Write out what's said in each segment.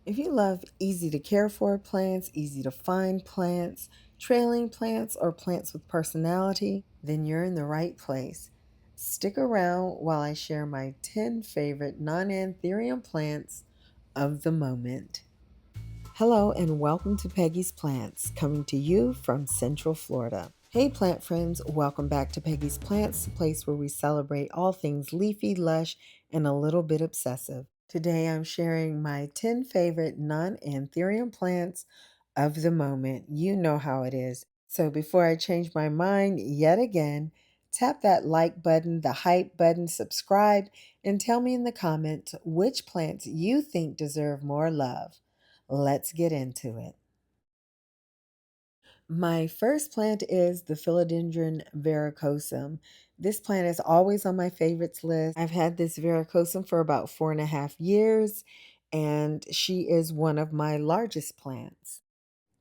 If you love easy to care for plants, easy to find plants, trailing plants, or plants with personality, then you're in the right place. Stick around while I share my 10 favorite non anthurium plants of the moment. Hello, and welcome to Peggy's Plants, coming to you from Central Florida. Hey, plant friends, welcome back to Peggy's Plants, the place where we celebrate all things leafy, lush, and a little bit obsessive. Today I'm sharing my 10 favorite non anthurium plants of the moment. You know how it is. So before I change my mind yet again, tap that like button, the hype button, subscribe, and tell me in the comments which plants you think deserve more love. Let's get into it. My first plant is the Philodendron varicosum. This plant is always on my favorites list. I've had this varicosum for about 4.5 years, and she is one of my largest plants.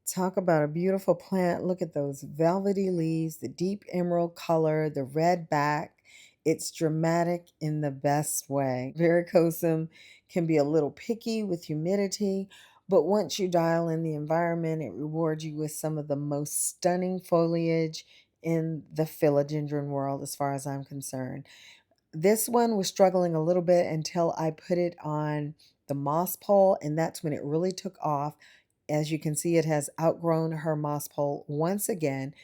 Talk about a beautiful plant. Look at those velvety leaves, the deep emerald color, the red back. It's dramatic in the best way. Varicosum can be a little picky with humidity, but once you dial in the environment, it rewards you with some of the most stunning foliage in the philodendron world, as far as I'm concerned. This one was struggling a little bit until I put it on the moss pole, and that's when it really took off. As you can see, it has outgrown her moss pole once again,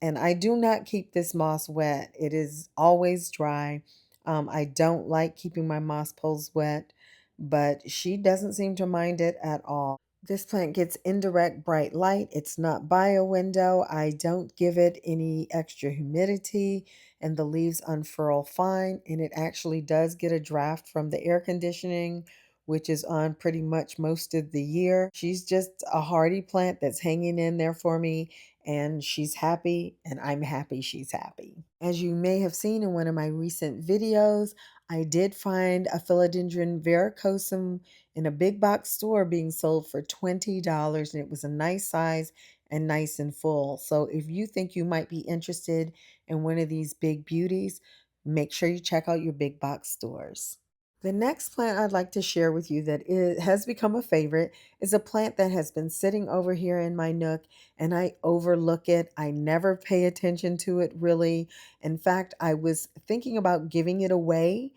and I do not keep this moss wet. It is always dry. I don't like keeping my moss poles wet, but she doesn't seem to mind it at all. This plant gets indirect bright light. It's not by a window. I don't give it any extra humidity, and the leaves unfurl fine. And it actually does get a draft from the air conditioning, which is on pretty much most of the year. She's just a hardy plant that's hanging in there for me, and she's happy, and I'm happy she's happy. As you may have seen in one of my recent videos, I did find a philodendron varicosum in a big box store being sold for $20, and it was a nice size and nice and full. So if you think you might be interested in one of these big beauties, make sure you check out your big box stores. The next plant I'd like to share with you that has become a favorite is a plant that has been sitting over here in my nook, and I overlook it. I never pay attention to it really. In fact, I was thinking about giving it away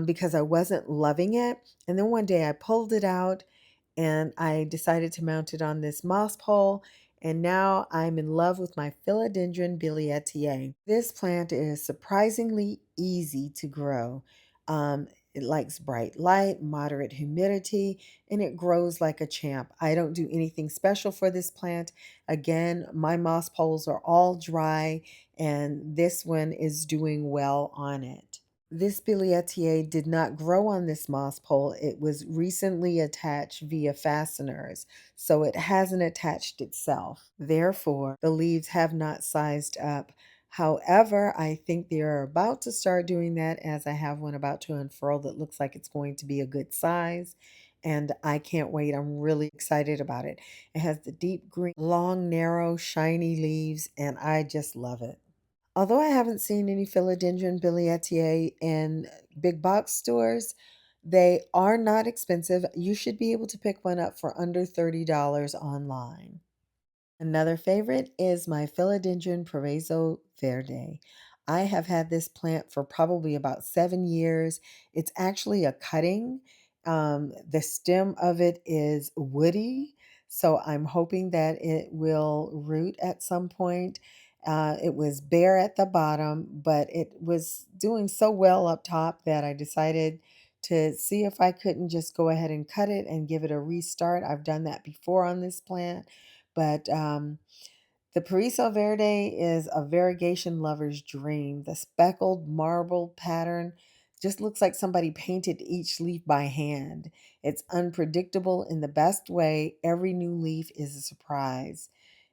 because I wasn't loving it. And then one day I pulled it out and I decided to mount it on this moss pole. And now I'm in love with my Philodendron bilietiae. This plant is surprisingly easy to grow. It likes bright light, moderate humidity, and it grows like a champ. I don't do anything special for this plant. Again, my moss poles are all dry, and this one is doing well on it. This bilietiae did not grow on this moss pole. It was recently attached via fasteners, so it hasn't attached itself. Therefore, the leaves have not sized up. However, I think they are about to start doing that as I have one about to unfurl that looks like it's going to be a good size. And I can't wait. I'm really excited about it. It has the deep green, long, narrow, shiny leaves, and I just love it. Although I haven't seen any philodendron bilietiae in big box stores, they are not expensive. You should be able to pick one up for under $30 online. Another favorite is my Philodendron Paraiso Verde. I have had this plant for probably about 7 years. It's actually a cutting. The stem of it is woody, so I'm hoping that it will root at some point. It was bare at the bottom, but it was doing so well up top that I decided to see if I couldn't just go ahead and cut it and give it a restart. I've done that before on this plant, but the Paraiso Verde is a variegation lover's dream. The speckled marble pattern just looks like somebody painted each leaf by hand. It's unpredictable in the best way. Every new leaf is a surprise.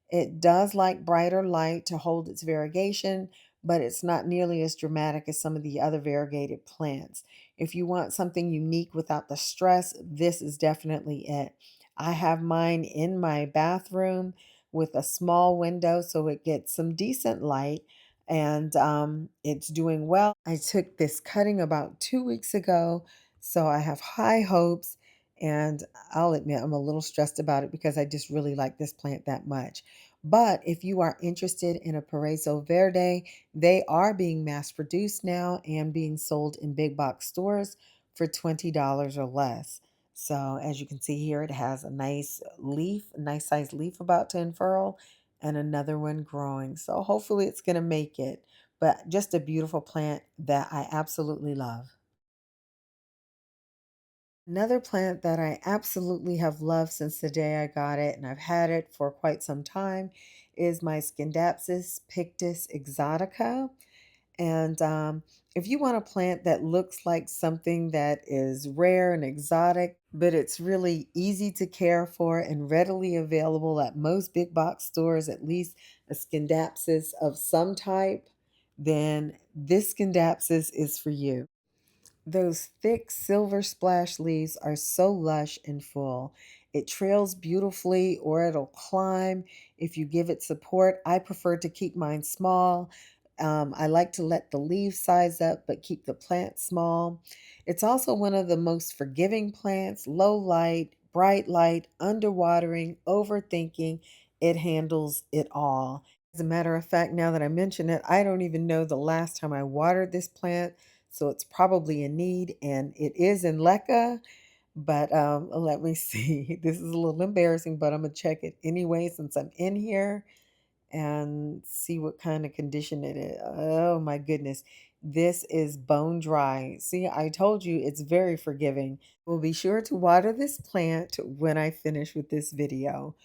It does like brighter light to hold its variegation, but it's not nearly as dramatic as some of the other variegated plants. If you want something unique without the stress, this is definitely it. I have mine in my bathroom with a small window so it gets some decent light, and it's doing well. I took this cutting about 2 weeks ago, so I have high hopes, And I'll admit I'm a little stressed about it because I just really like this plant that much. But if you are interested in a Paraiso Verde, they are being mass produced now and being sold in big box stores for $20 or less. So as you can see here, it has a nice leaf, a nice sized leaf about to unfurl, and another one growing. So hopefully it's going to make it. But just a beautiful plant that I absolutely love. Another plant that I absolutely have loved since the day I got it, and I've had it for quite some time, is my Scindapsus pictus exotica. And if you want a plant that looks like something that is rare and exotic, but it's really easy to care for and readily available at most big box stores, at least a Scindapsus of some type, then this Scindapsus is for you. Those thick silver splash leaves are so lush and full. It trails beautifully or it'll climb if you give it support. I prefer to keep mine small. I like to let the leaves size up but keep the plant small. It's also one of the most forgiving plants, low light, bright light, underwatering, overthinking. It handles it all. As a matter of fact, now that I mention it, I don't even know the last time I watered this plant, so it's probably in need, and it is in LECA. But let me see. This is a little embarrassing, but I'm gonna check it anyway since I'm in here and see what kind of condition it is. Oh my goodness. This is bone dry. See, I told you it's very forgiving. We'll be sure to water this plant when I finish with this video.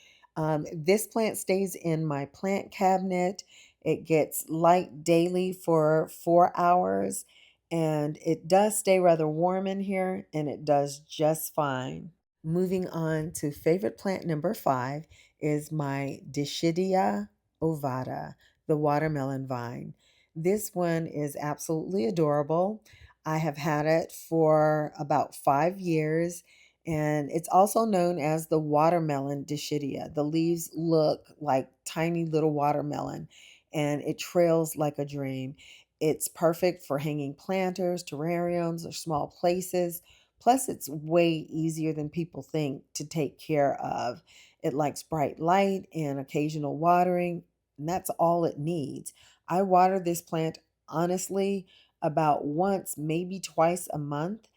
This plant stays in my plant cabinet. It gets light daily for 4 hours, and it does stay rather warm in here, and it does just fine. Moving on to favorite plant number 5 is my Dischidia ovata, the watermelon vine. This one is absolutely adorable. I have had it for about 5 years, and it's also known as the watermelon Dischidia. The leaves look like tiny little watermelon, and it trails like a dream. It's perfect for hanging planters, terrariums, or small places. Plus, it's way easier than people think to take care of. It likes bright light and occasional watering, and that's all it needs. I water this plant honestly about once, maybe twice a month,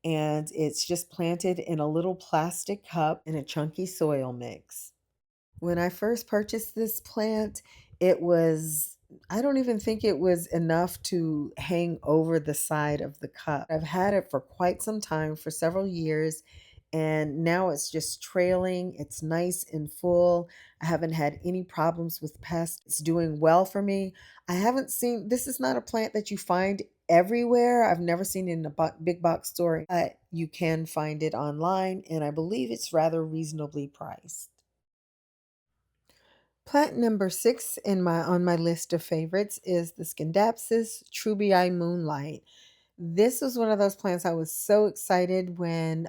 and it's just planted in a little plastic cup in a chunky soil mix. When I first purchased this plant, it was, I don't even think it was enough to hang over the side of the cup. I've had it for quite some time, for several years, and now it's just trailing. It's nice and full. I haven't had any problems with pests. It's doing well for me. I haven't seen, this is not a plant that you find everywhere. I've never seen it in a big box store, but you can find it online, and I believe it's rather reasonably priced. Plant number 6 in my on my list of favorites is the Scindapsus trubii moonlight. This was one of those plants I was so excited when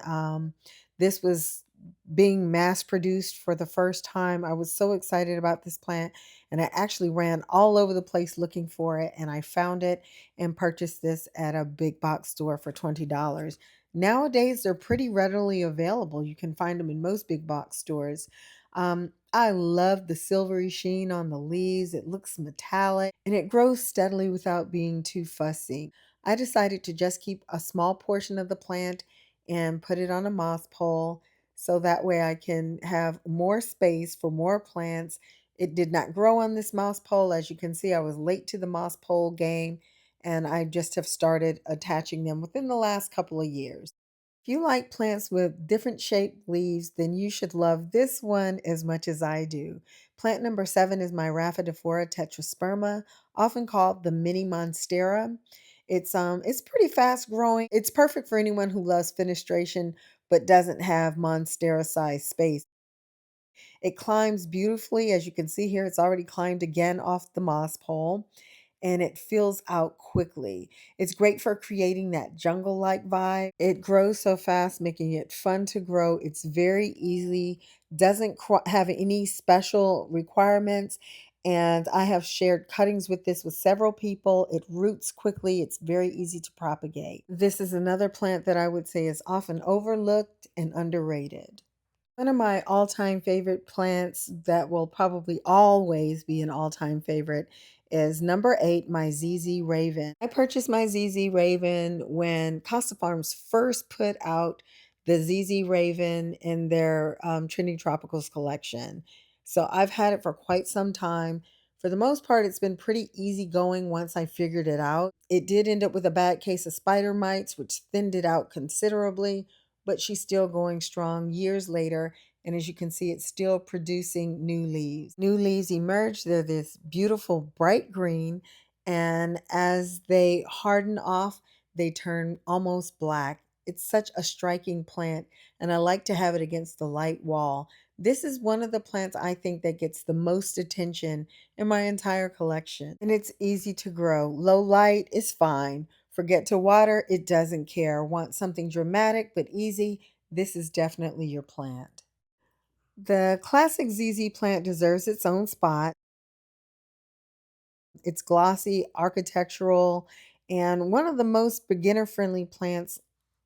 this was being mass produced for the first time. I was so excited about this plant, and I actually ran all over the place looking for it, and I found it and purchased this at a big box store for $20. Nowadays, they're pretty readily available. You can find them in most big box stores. I love the silvery sheen on the leaves. It looks metallic and it grows steadily without being too fussy. I decided to just keep a small portion of the plant and put it on a moss pole so that way I can have more space for more plants. It did not grow on this moss pole. As you can see, I was late to the moss pole game, and I just have started attaching them within the last couple of years. If you like plants with different shaped leaves, then you should love this one as much as I do. Plant number 7 is my Rhaphidophora tetrasperma, often called the mini monstera. It's pretty fast growing. It's perfect for anyone who loves fenestration but doesn't have monstera size space. It climbs beautifully. As you can see here, it's already climbed again off the moss pole, and it fills out quickly. It's great for creating that jungle like vibe. It grows so fast, making it fun to grow. It's very easy, doesn't have any special requirements, And I have shared cuttings with this with several people. It roots quickly, it's very easy to propagate. This is another plant that I would say is often overlooked and underrated. One of my all-time favorite plants that will probably always be an all-time favorite is number 8, my ZZ Raven. I purchased my ZZ Raven when Costa Farms first put out the ZZ Raven in their Trending Tropicals collection. So I've had it for quite some time. For the most part, it's been pretty easy going once I figured it out. It did end up with a bad case of spider mites, which thinned it out considerably, but she's still going strong years later. And as you can see, it's still producing new leaves. New leaves emerge. They're this beautiful bright green. And as they harden off, they turn almost black. It's such a striking plant, and I like to have it against the light wall. This is one of the plants I think that gets the most attention in my entire collection. And it's easy to grow. Low light is fine. Forget to water, it doesn't care. Want something dramatic but easy? This is definitely your plant. The classic ZZ plant deserves its own spot. It's glossy, architectural, and one of the most beginner friendly plants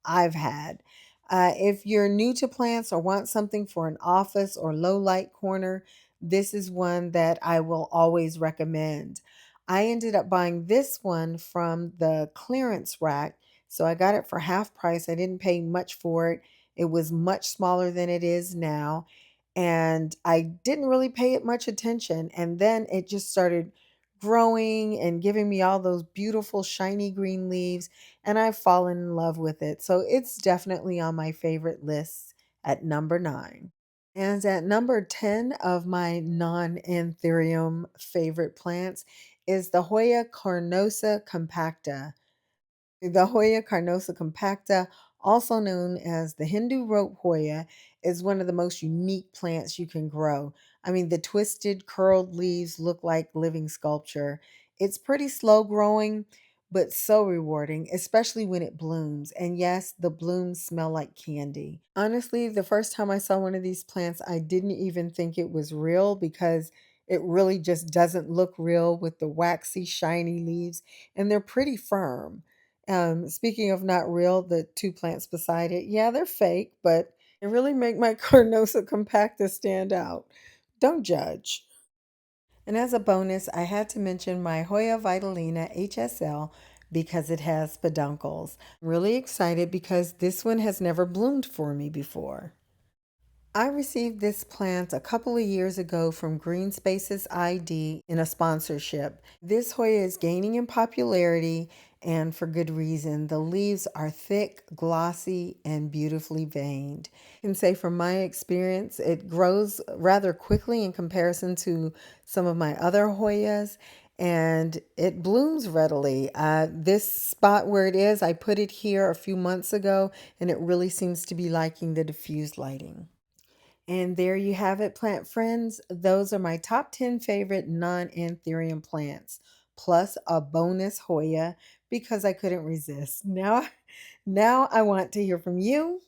I've had. If you're new to plants or want something for an office or low light corner, this is one that I will always recommend. I ended up buying this one from the clearance rack, so I got it for half price. I didn't pay much for it. It was much smaller than it is now, and I didn't really pay it much attention. And then it just started growing and giving me all those beautiful shiny green leaves, and I've fallen in love with it. So it's definitely on my favorite list at number 9. And at number 10 of my non-anthurium favorite plants is the Hoya carnosa compacta. The Hoya carnosa compacta, also known as the Hindu rope Hoya, is one of the most unique plants you can grow. I mean, the twisted, curled leaves look like living sculpture. It's pretty slow growing, but so rewarding, especially when it blooms. And yes, the blooms smell like candy. Honestly, the first time I saw one of these plants, I didn't even think it was real because it really just doesn't look real with the waxy, shiny leaves, and they're pretty firm. Speaking of not real, the two plants beside it, yeah, they're fake, but they really make my Carnosa compacta stand out. Don't judge. And as a bonus, I had to mention my Hoya Vitalina HSL because it has peduncles. I'm really excited because this one has never bloomed for me before. I received this plant a couple of years ago from Green Spaces ID in a sponsorship. This Hoya is gaining in popularity and for good reason. The leaves are thick, glossy, and beautifully veined. I can say from my experience, it grows rather quickly in comparison to some of my other Hoyas, and it blooms readily. This spot where it is, I put it here a few months ago, and it really seems to be liking the diffused lighting. And there you have it, plant friends. Those are my top 10 favorite non-anthurium plants, plus a bonus Hoya because I couldn't resist. Now I want to hear from you.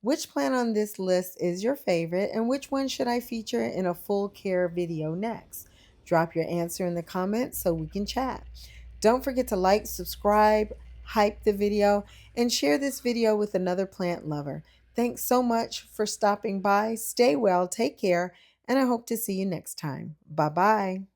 Which plant on this list is your favorite, and which one should I feature in a full care video next? Drop your answer in the comments so we can chat. Don't forget to like, subscribe, hype the video, and share this video with another plant lover. Thanks so much for stopping by. Stay well, take care, and I hope to see you next time. Bye bye.